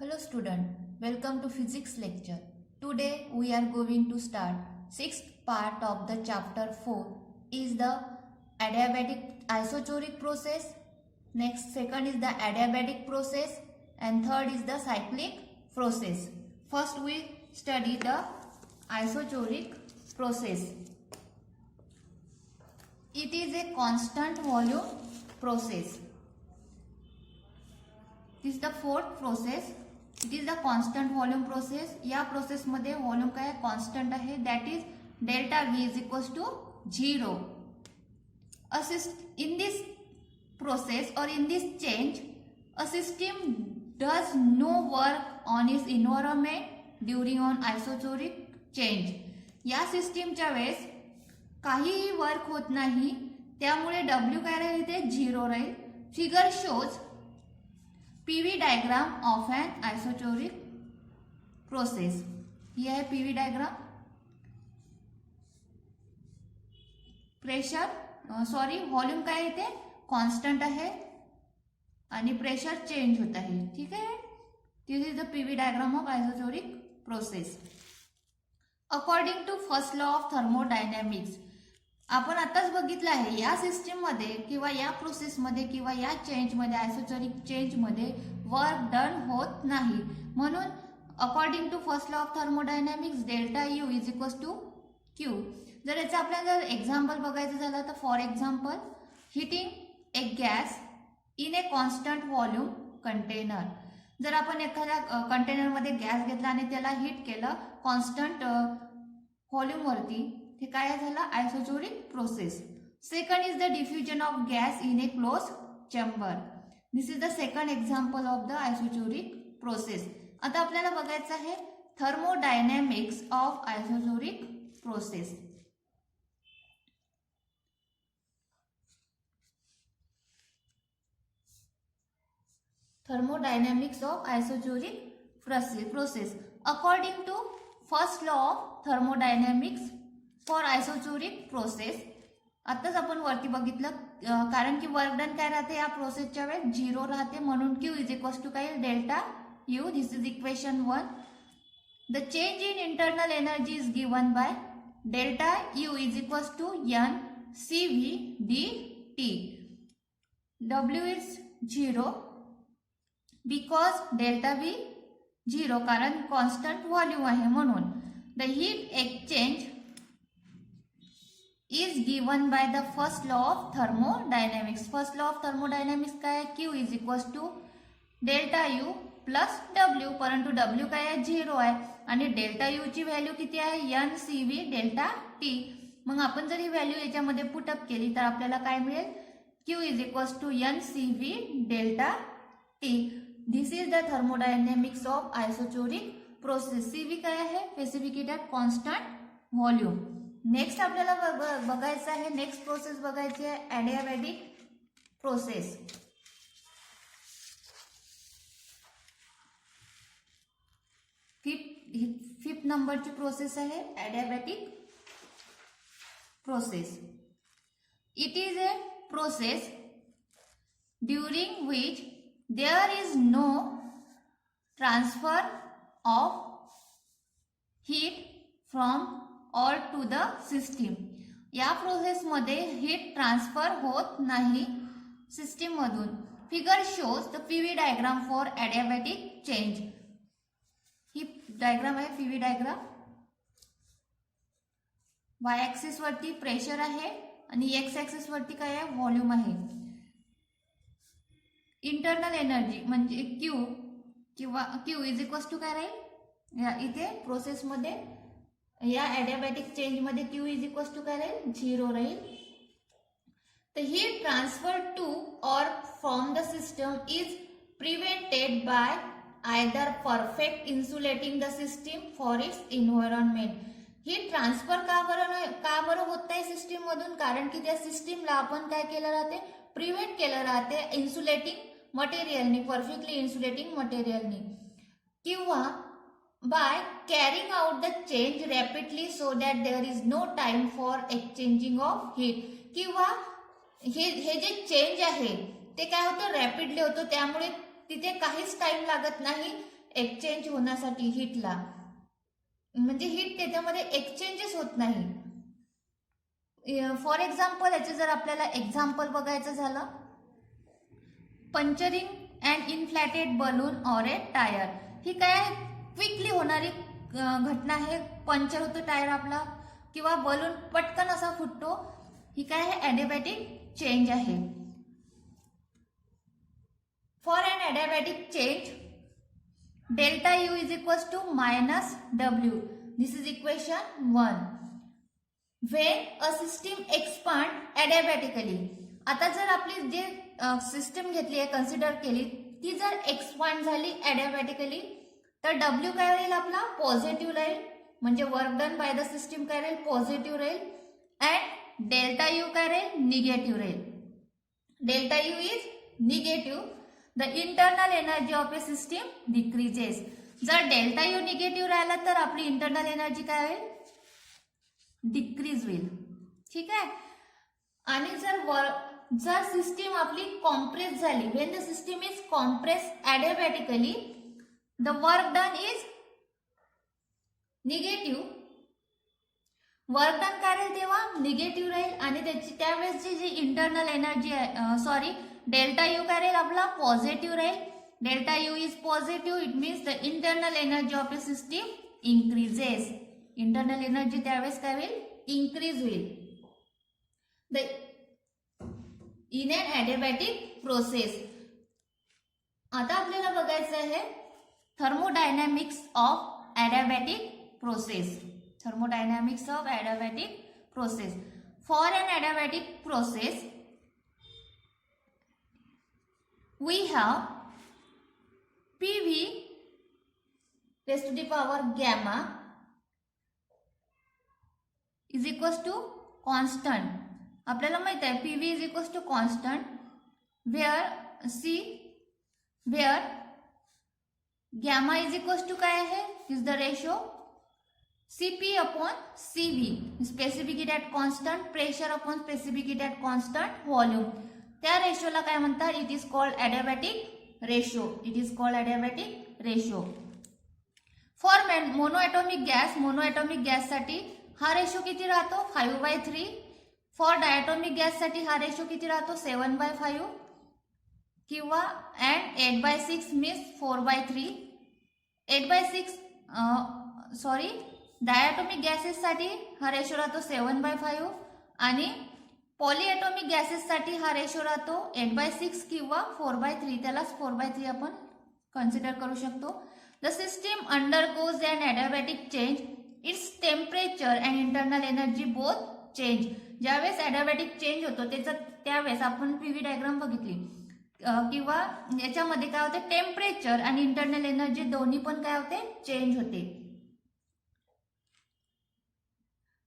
Hello student, welcome to physics lecture. Today we are going to start sixth part of the chapter 4 is the adiabatic isochoric process. Next second is the adiabatic process and third is the cyclic process. First we study the isochoric process. It is a constant volume process. This is the fourth process. It is the constant volume process. या process मध्ये volume काय constant आहे, that is delta V is equals to 0. In this process or in this change, a system does no work on its environment during on isochoric change. या सिस्टीमच्या वेळेस काहीही work होत नाही, त्यामुळे W काय राहील, ते 0 राहील. Figure shows PV diagram of an isochoric process. यह है PV डायग्राम. प्रेशर व्हॉल्यूम काय इथे कॉन्स्टंट आहे आणि प्रेशर चेंज होत आहे. ठीक आहे. This is the PV diagram of isochoric process. According to first law of thermodynamics, आपण आताच बघितलं आहे या सिस्टीम मध्ये किंवा या प्रोसेस मध्ये किंवा या चेंज मध्ये आयसोचोरिक चेंज मध्ये वर्क डन होत नाही. म्हणून according to first law of thermodynamics delta U is equals to Q. जर याचं आपल्याला जर एक्झाम्पल बघायचं झालं तर for example heating a gas in a constant volume container. जर आपण एखाद्या कंटेनर मध्ये गॅस घेतला आणि त्याला हिट केलं कॉन्स्टंट व्हॉल्यूम वरती, हे काय झालं, isochoric process. Second is the diffusion of gas in a close chamber. This is the second example of the isochoric process. आता आपल्याला बघायचं आहे thermodynamics of isochoric process. Thermodynamics of isotonic process. According to first law of thermodynamics for isotonic process, आताच आपण वरती बघितलं, कारण की वर्क डन काय राहते या प्रोसेसच्या वेळेस 0 राहते, म्हणून Q इज इक्वल्स टू काय delta U. This is equation 1. The change in internal energy is given by delta U is equals to N CV dt. W is 0 because delta V 0, कारण constant volume आहे. म्हणून the heat exchange is given by the first law of thermodynamics. First law of thermodynamics काय आहे, Q is equals to delta U plus W, परंतु W काय आहे 0 आहे आणि डेल्टा U ची व्हॅल्यू किती आहे, N CV डेल्टा T. मग आपण जर ही व्हॅल्यू याच्यामध्ये पुटअप केली तर आपल्याला काय मिळेल, Q is equals to N CV delta T. This is the thermodynamics of isochoric process. CV काय आहे, स्पेसिफिकेटेड कॉन्स्टंट व्हॉल्यूम. नेक्स्ट आपल्याला बघायचं आहे, नेक्स्ट प्रोसेस बघायची आहे ॲडियाबॅटिक प्रोसेस. फिफ्थ नंबरची प्रोसेस आहे adiabatic process. It is a process during which there is no transfer of heat from or to the system. या प्रोसेस मध्ये हीट ट्रान्सफर होत नाही सिस्टीम मधून. Figure shows the PV diagram for adiabatic change. He diagram आहे PV diagram. Y axis वरती pressure आहे आणि x axis वरती काय आहे, व्हॉल्यूम आहे. इंटरनल एनर्जी म्हणजे Q किंवा Q इज इक्वल्स टू काय राहील, इथे प्रोसेस मध्ये या ॲडियाबॅटिक चेंज मध्ये Q इज इक्वल्स टू काय राहील, 0 राहील. The heat transfer to or from the system is prevented by either perfect insulating the system for its environment. Heat transfer का बरं होत नाही सिस्टीम मधून, कारण की त्या सिस्टीमला आपण काय केलं राहते, प्रिव्हेंट केलं राहते इन्सुलेटिंग मटेरियलनी, परफेक्टली इन्सुलेटिंग मटेरियलनी, किंवा by carrying out the change rapidly so that there is no time for exchanging of heat. किंवा हे जे चेंज आहे ते काय होतं, रॅपिडली होतं, त्यामुळे तिथे काहीच टाइम लागत नाही एक्सचेंज होण्यासाठी हीटला, म्हणजे हीट त्याच्यामध्ये एक्सचेंजेस होत नाही. फॉर एक्झाम्पल याचे जर आपल्याला एक्झाम्पल बघायचं झालं, puncturing and inflated balloon or a tyre. ही काय आहे, क्विकली होणारी घटना आहे. पंचर होतो टायर आपला किंवा बलून पटकन असा फुटतो. ही काय आहे, ॲडिबॅटिक चेंज आहे. For an adiabatic change delta U is equals to minus W. This is equation 1. When a system expand adiabatically. आता जर आपली जे सिस्टीम घेतली आहे, कन्सिडर केली, ती जर एक्सपांड झाली ॲडिबॅटिकली, तर डब्ल्यू काय राहील आपला, पॉझिटिव्ह राहील. म्हणजे work done by the system काय राहील, पॉझिटिव्ह राहील. अँड डेल्टा यू काय राहील, निगेटिव्ह राहील. Delta U is negative. The internal energy of a system decreases. जर डेल्टा यू निगेटिव्ह राहिला तर आपली इंटरनल एनर्जी काय होईल, डिक्रीज होईल. ठीक आहे. आणि जर सिस्टीम आपली कॉम्प्रेस झाली, when the system is compress adiabatically, the work done is negative. Work done काय राहील तेव्हा, निगेटिव्ह राहील. आणि त्यावेळेस जी इंटरनल एनर्जी आहे, डेल्टा यू काय राहील आपला, पॉझिटिव्ह राहील. Delta U is positive, it means the internal energy of a system increases. Internal energy त्यावेळेस काय होईल, इन्क्रीज होईल. In an adiabatic process. आता आपल्याला बघायचं आहे thermodynamics of adiabatic process. Thermodynamics of adiabatic process. For an adiabatic process we have PV raised to the power gamma is equals to constant. आपल्याला माहित आहे PV is equals to constant where gamma is equals to काय आहे, is the ratio CP upon CV, specific heat at constant pressure upon specific heat at constant volume. त्या रेशोला काय म्हणतात, it is called adiabatic ratio. It is called adiabatic ratio. For monoatomic गॅससाठी हा ratio किती राहतो, 5/3. फॉर डायटॉमिक गॅससाठी हा रेशो किती राहतो, 7/5 किंवा अँड 8/6 मीन्स 4/3. 8/6 डायटॉमिक गॅसेससाठी हा रेशो राहतो 7/5 आणि पॉलीएटॉमिक गॅसेससाठी हा रेशो राहतो 8/6 किंवा 4/3. त्यालाच 4/3 आपण कन्सिडर करू शकतो. The system undergoes an adiabatic change, its temperature and internal energy both change. ज्यावेळेस ॲडिबॅटिक चेंज होतो त्यावेळेस आपण पीव्ही डायग्राम बघितली किंवा याच्यामध्ये काय होते, टेम्परेचर आणि इंटरनल एनर्जी दोन्ही पण काय होते, चेंज होते.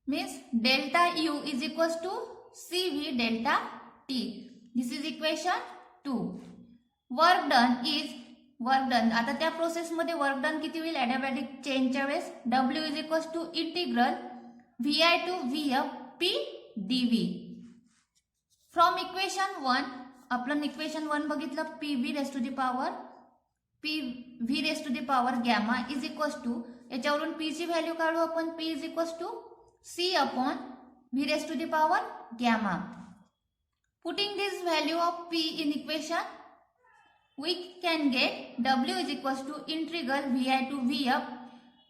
Means delta U is equals to CV delta T. This is equation 2. Work done. आता त्या प्रोसेस मध्ये वर्क डन किती होईल ॲडिबॅटिक चेंजच्या वेळेस, W is equals to integral VI to VF P dV. From equation 1 आपण इक्वेशन 1 बघितलं, PV raise to the power gamma is equals to, याच्यावरून P ची व्हॅल्यू काढू आपण, P is equals to C upon V raised to the power gamma. Putting this value of P in equation, we can get W is equals to integral VI to VF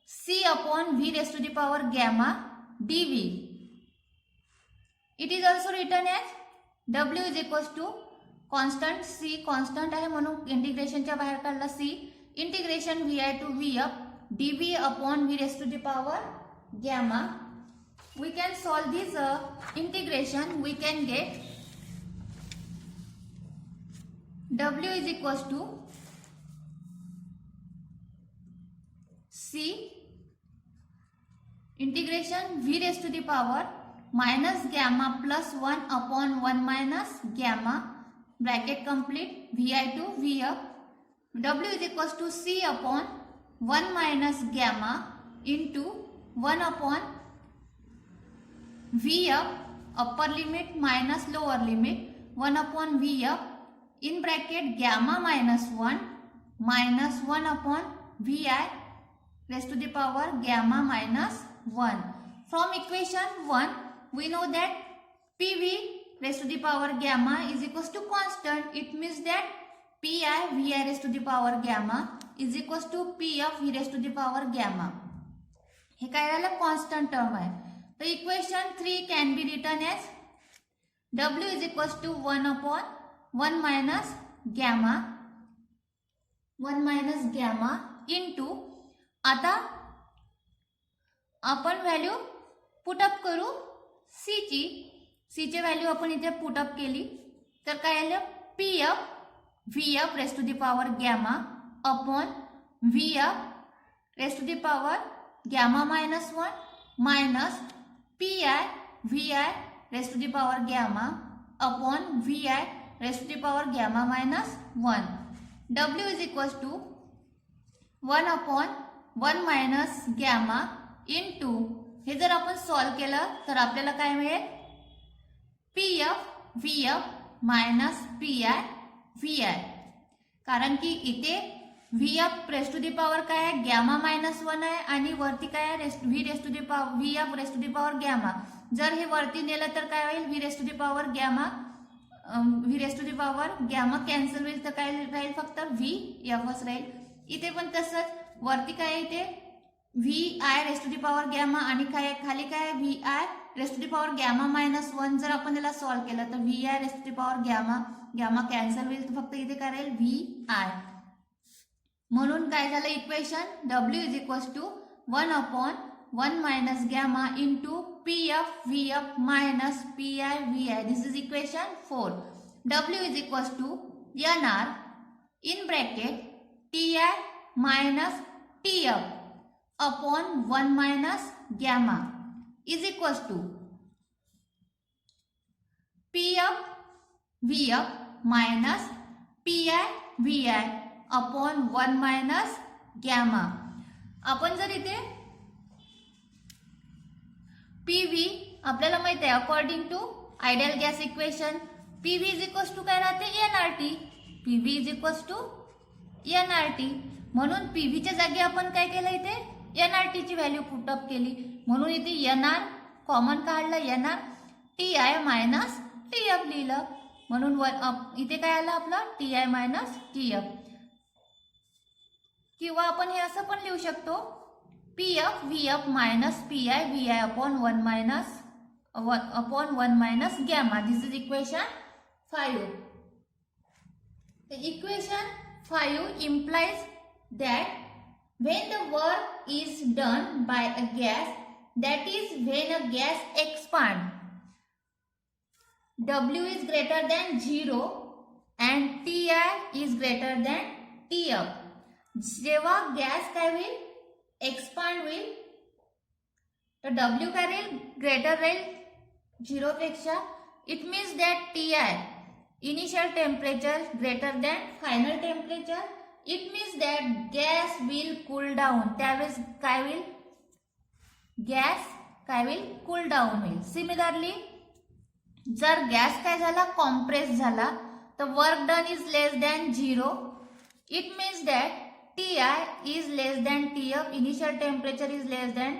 C upon V raised to the power gamma dV. It is also written as W is equals to constant C, constant आहे म्हणून इंटिग्रेशनच्या बाहेर काढला C, integration VI to VF dV upon V raised to the power gamma. We can solve this integration. We can get W is equals to C integration V raised to the power minus gamma plus 1 upon 1 minus gamma, bracket complete, VI to VF. W is equals to C upon 1 minus gamma into 1 upon VF upper limit minus lower limit 1 upon VF in bracket gamma minus 1 upon vi raised to the power gamma minus 1. From equation 1, we know that PV raised to the power gamma is equals to constant. It means that PI vi raised to the power gamma is equals to P of v raised to the power gamma. हे काय झालं? Constant term आहे. तर equation 3 can be written as W is equals to 1 upon 1 minus gamma into, आता आपण value put up करू C ची value आपण इथे पुटअप केली तर काय आलं? P of Vf raised to the power gamma upon Vf raised to the power gamma minus 1 minus Pi Vi raised to the power gamma upon Vi raised to the power gamma minus 1. W is equals to 1 upon 1 minus gamma into, हे जर आपण solve केलं तर आपल्याला काय मिळेल? Pf Vf minus Pi Vi, कारण की इथे Vf raised to the power काय आहे? गॅमा मायनस 1 आहे आणि वरती काय आहे? V raised to the power Vf raised to the power gamma. जर हे वरती नेलं तर काय होईल? V raised to the power gamma cancel होईल तर काय राहील? फक्त Vf राहील. इथे पण तसंच वरती काय इथे Vi raised to the power gamma आणि काय खाली काय Vi raised to the power gamma minus 1. जर आपण याला सॉल्व केलं तर Vi raised to the power gamma cancel होईल तर फक्त इथे काय राहील? Vi. म्हणून काय झालं? Equation W is equals to 1 upon 1 minus gamma into Pf Vf minus Pi Vi. This is equation 4. W is equals to NR in bracket Ti minus Tf upon 1 minus gamma is equals to Pf Vf minus Pi Vi upon 1 minus gamma. आपण जर इथे PV आपल्याला माहित आहे according to ideal gas equation PV is equals to काय राहते? NRT. PV is equals to NRT. म्हणून PV च्या जागी आपण काय केलं? इथे NRT ची व्हॅल्यू पुटअप केली. म्हणून इथे NR कॉमन काढलं, NR TI मायनस TF लिहिलं. म्हणून इथे काय आलं आपलं? TI minus TF. किंवा आपण हे असं पण लिहू शकतो Pf Vf minus Pi Vi upon 1 minus gamma. This is equation 5. Equation 5 implies that when the work is done by a gas, that is when a gas expands, W is greater than 0 and Ti is greater than Tf. जेव्हा gas काय होईल? Expand होईल तर W काय राहील? Greater राहील 0 पेक्षा. It means that Ti initial temperature greater than final temperature. It means that gas will cool down. त्यावेळेस काय होईल? गॅस काय होईल? कूल डाऊन होईल. सिमिलरली जर गॅस काय झाला? कॉम्प्रेस झाला तर work done is less than 0. It means that Ti is less than Tf. Initial temperature is less than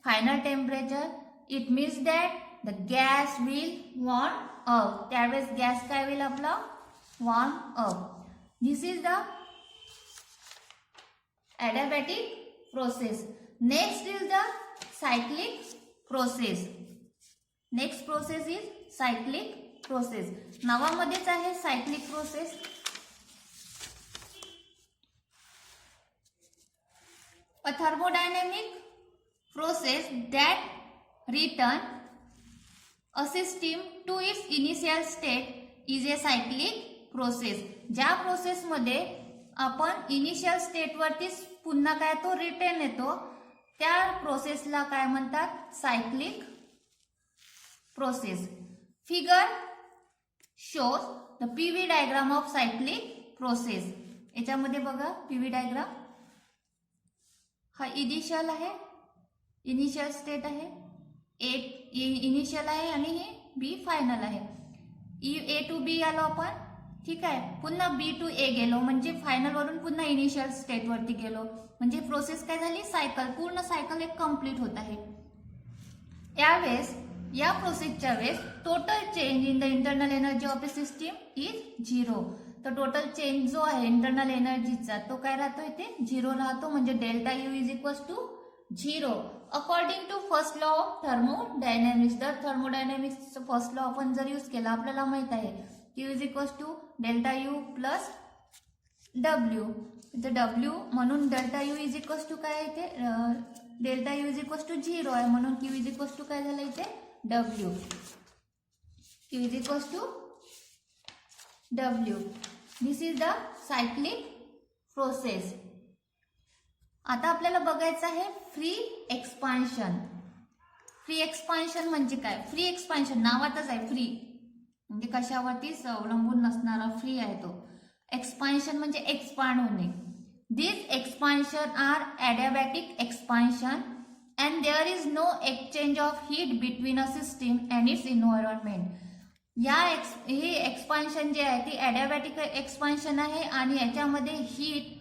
final temperature. It means that the gas will warm up. त्यावेळेस gas काय होईल आपला? warm up. This is the adiabatic process. Next is the cyclic process. Next process is cyclic process. नावामध्येच आहे cyclic process. A thermodynamic process that return a system to its initial state is a cyclic process. ज्या process मध्ये आपण initial state वरती पुन्हा काय तो return येतो त्या प्रोसेसला काय म्हणतात? Cyclic process. Figure shows the PV diagram of cyclic process. याच्यामध्ये बघा PV डायग्राम. हा इनिशियल आहे, इनिशियल स्टेट आहे, ए इनिशियल आहे आणि हे बी फायनल आहे. A to B आलो आपण. ठीक आहे. पुन्हा बी टू ए गेलो म्हणजे फायनल वरून पुन्हा इनिशियल स्टेट वरती गेलो म्हणजे प्रोसेस काय झाली, सायकल, पूर्ण सायकल एक कम्प्लीट होत आहे. यावेळेस या प्रोसेसच्या वेळेस total change in the internal energy of the system is 0. तर टोटल चेंज जो आहे इंटरनल एनर्जीचा तो काय राहतो, इथे 0 राहतो. म्हणजे delta U is equals to 0 according to first law of thermodynamics. तर थर्मोडायनॅमिक्स फर्स्ट लॉ आपण जर यूज केला आपल्याला माहित आहे Q is equals to delta U plus W. इथे डब्ल्यू म्हणून delta U is equals to काय इथे delta U is equals to 0 आहे म्हणून Q इज इक्वल्स टू काय झालं इथे W. Q is equals to W. This is the cyclic process. आता आपल्याला बघायचं आहे फ्री एक्सपान्शन. फ्री एक्सपान्शन म्हणजे काय, फ्री एक्सपान्शन नावातच आहे फ्री म्हणजे कशावरतीच अवलंबून नसणारा फ्री आहे तो. एक्सपान्शन म्हणजे एक्सपांड होणे. This expansion are adiabatic expansion and there is no exchange of heat between a system and its environment. ही एक्सपान्शन जे आहे ती ॲडियाबॅटिक एक्सपान्शन आहे आणि याच्यामध्ये हीट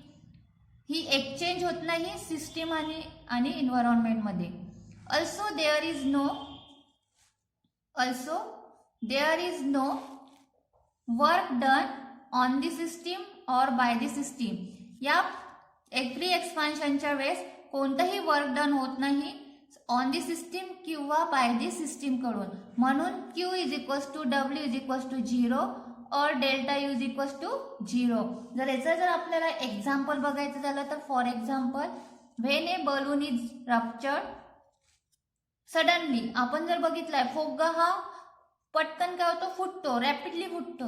ही एक्सचेंज होत नाही सिस्टीम आणि एन्व्हायरमेंटमध्ये. Also there is no work done on the system or by the system. या फ्री एक्सपान्शनच्या वेळेस कोणतंही वर्क डन होत नाही ऑन दी सिस्टीम किंवा बाय दी सिस्टीम कडून. म्हणून Q is equals to W is equals to 0 और delta U is equals to 0. जर आपल्याला एक्झाम्पल बघायचं झालं तर for example when a balloon is ruptured suddenly. आपण जर बघितलंय फुगा हा पटकन काय होतो, फुटतो, रॅपिडली फुटतो.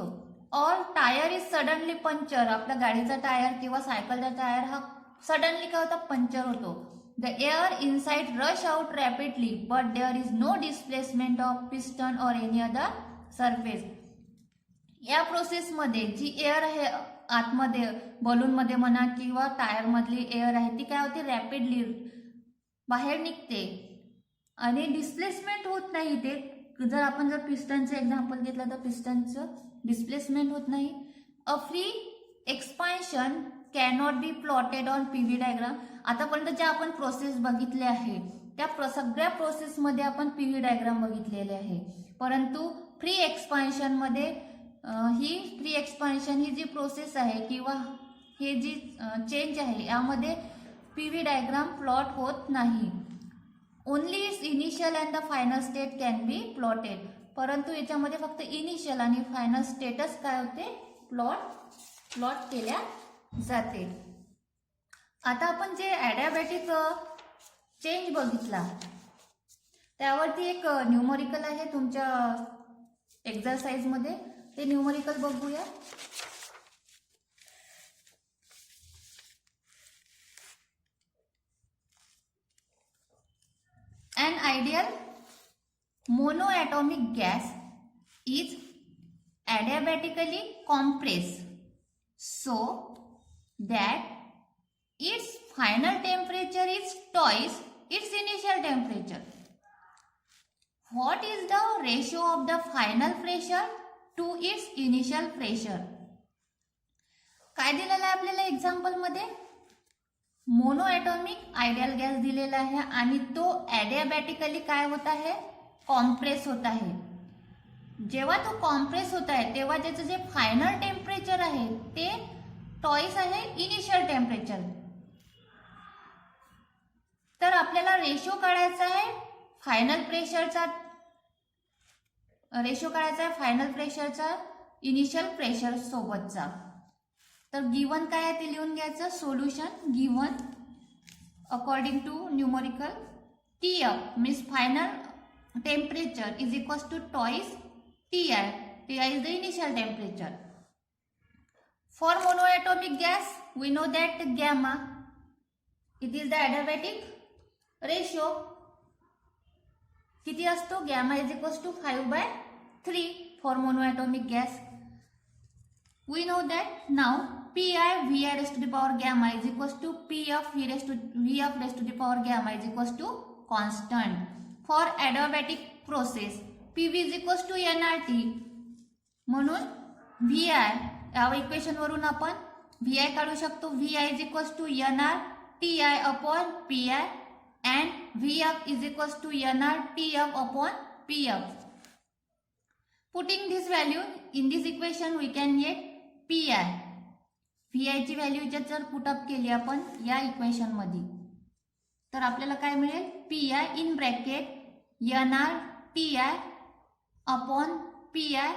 और टायर इज सडनली पंक्चर. आपल्या गाडीचा टायर किंवा सायकलचा टायर हा सडनली काय होता, पंक्चर होतो. The air inside rush out rapidly but there is no displacement of piston और एनी अदर सरफेस. या प्रोसेसमध्ये जी एअर आहे आतमध्ये बलूनमध्ये म्हणा किंवा टायर मधली एअर आहे ती काय होते, रॅपिडली बाहेर निघते आणि डिस्प्लेसमेंट होत नाही. ते जर आपण पिस्टनचं एक्झाम्पल घेतलं तर पिस्टनचं डिस्प्लेसमेंट होत नाही. A free expansion cannot be plotted on PV diagram. आतापर्यंत ज्या आपण प्रोसेस बघितले आहे त्या सगळ्या प्रोसेसमध्ये आपण पीव्ही डायग्राम बघितलेले आहे. परंतु फ्री एक्सपान्शनमध्ये ही फ्री एक्सपान्शन ही जी प्रोसेस आहे किंवा हे जी चेंज आहे यामध्ये पीव्ही डायग्राम प्लॉट होत नाही. Only it's initial and the final state can be plotted. परंतु याच्यामध्ये फक्त इनिशियल आणि फायनल स्टेटस काय होते, प्लॉट केल्या जाते. आता आपण जे ॲडियाबॅटिक चेंज बघितला त्यावरती एक न्यूमरिकल आहे तुमच्या एक्झरसाइज मध्ये. ते न्यूमरिकल बघूया. An ideal monoatomic gas is adiabatically compressed so that its final temperature is twice its initial temperature. What is the ratio of the final pressure to its initial pressure? काय दिलेलं आहे आपल्याला example मध्ये, mono atomic ideal gas दिलेला आहे आणि तो ॲडियाबॅटिकली काय होत आहे, कॉम्प्रेस होत आहे. जेव्हा तो कॉम्प्रेस होत आहे तेव्हा त्याचं जे फायनल टेम्परेचर आहे ते टॉईस आहे इनिशियल टेम्परेचर. तर आपल्याला रेशो काढायचा आहे फायनल प्रेशरचा, फायनल प्रेशरचा इनिशियल प्रेशर सोबतचा. तर गिवन काय आहे ते लिहून घ्यायचं. Solution given according to numerical TF means final temperature is equals to twice TI. TI is the initial temperature. For monoatomic gas, we know that gamma, it is the adiabatic ratio. किती असतो, gamma is equals to 5/3 for monoatomic gas. We know that now Pi V raised to the power gamma is equals to P of V raised to the power gamma is equals to constant. For adiabatic process PV is equals to nRT. म्हणून VI या equation वरून आपण VI काढू शकतो. VI is equals to NR TI upon PI and VF is equals to NR TF upon PF. Putting this value in this equation we can get PI. VI ची value जर put up केली आपण या equation मध्ये तर आपल्याला काय मिळेल PI in bracket NR TI upon PI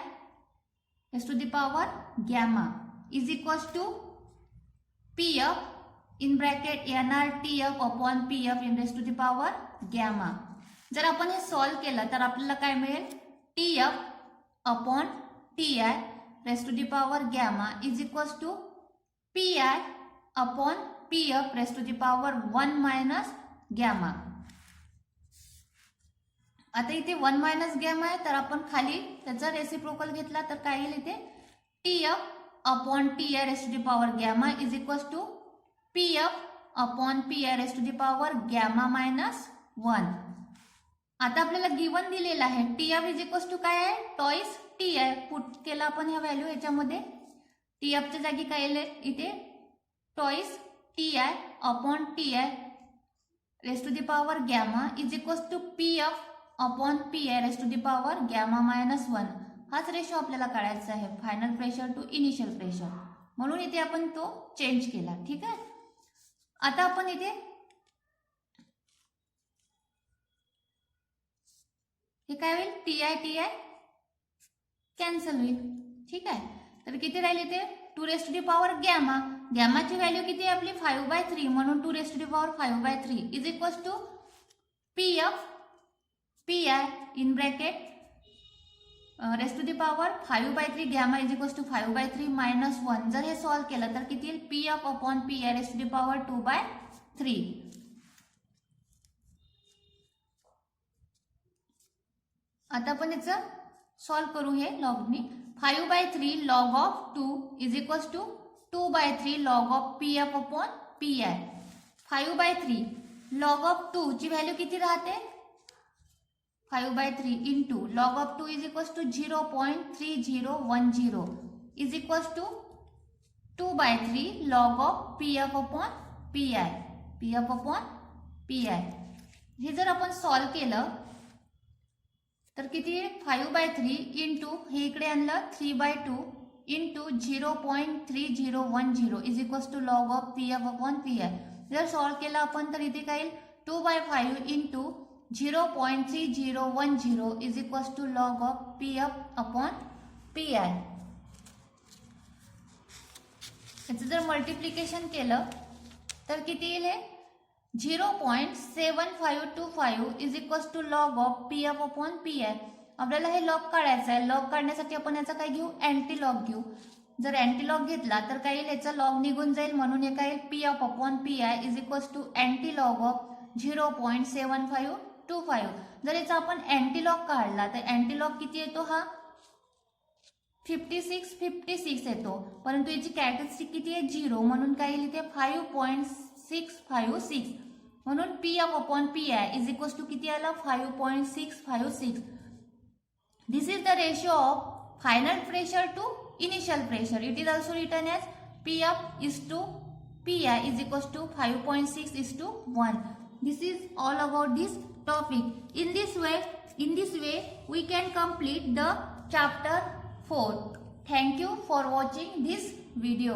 raised to the power gamma is equals to PF in bracket NR TF upon PF in raised to the power gamma. जर आपण हे सॉल्व केलं तर आपल्याला काय मिळेल TF upon TI raised to the power gamma is equals to PI upon PF raised to the power 1 minus gamma. आता इथे 1 मायनस गॅमा आहे तर आपण खाली त्याचा रेसिप्रोकल घेतला तर काय येईल इथे TF upon TI raised to the power gamma is equals to PF upon PI raised to the power gamma minus 1. आता आपल्याला गिवन दिलेला आहे TF इज इक्वल्स टू काय आहे टॉइस TI पुट केला आपण ह्या व्हॅल्यू याच्यामध्ये TF च्या जागी काय येईल इथे twice TI upon TI raised to the power gamma is equals to PF upon PI raised to the power gamma minus 1. हाच रेशो आपल्याला काढायचा आहे final pressure to initial pressure म्हणून इथे आपण तो चेंज केला. ठीक आहे. आता आपण इथे हे काय होईल TI कॅन्सल होईल. ठीक आहे. तर किती राहील इथे 2 raised to the power gamma. गॅमाची व्हॅल्यू किती आहे आपली 5/3 म्हणून 2 raised to the power 5/3 is equals to PF PI in bracket raised to the power 5/3 gamma is equals to 5/3 minus 1. जर हे सॉल्व केलं तर किती येईल PF upon PI raised to the power 2/3. आता आपण याचं सॉल्व करू हे लॉगनी 5/3 log of 2 is equals to 2/3 log of PF upon PI. 5/3 log of 2 ची व्हॅल्यू किती राहते 5/3 into log of 2 is equals to 0.3010 is equals to 2/3 log of PF upon PI. PF upon PI. हे जर आपण solve केलं तर किती 5/3 into हे इकडे आणलं 3/2 into 0.3010 is equals to log of PF upon PI. जर सॉल्व केलं आपण तर इथे काय येईल 2/5 into 0.3010 is equals to log of PF upon PI. याचं जर मल्टिप्लिकेशन केलं तर किती येईल हे 0.7525 is equals to log of PF upon PI. आपल्याला हे लॉग काढायचं आहे. लॉग काढण्यासाठी आपण याचा काय घेऊ अँटी लॉग घेऊ. जर अँटी लॉग घेतला तर काय येईल याचा लॉग निघून जाईल म्हणून हे काय येईल PF upon PI is equals to anti log of 0.7525. जर याचा आपण अँटीलॉग काढला तर अँटीलॉग किती येतो हा 56 येतो परंतु याची कॅरेक्टरिस्टिक किती आहे 0 म्हणून काय येईल इथे 5.656 म्हणून PF upon PI is equals to किती आला 5.656. This is the ratio of final pressure to initial pressure. It is also written as PF is to PI is equals to 5.6 is to 1. This is all about this topic. In this way we can complete the chapter 4. Thank you for watching this video.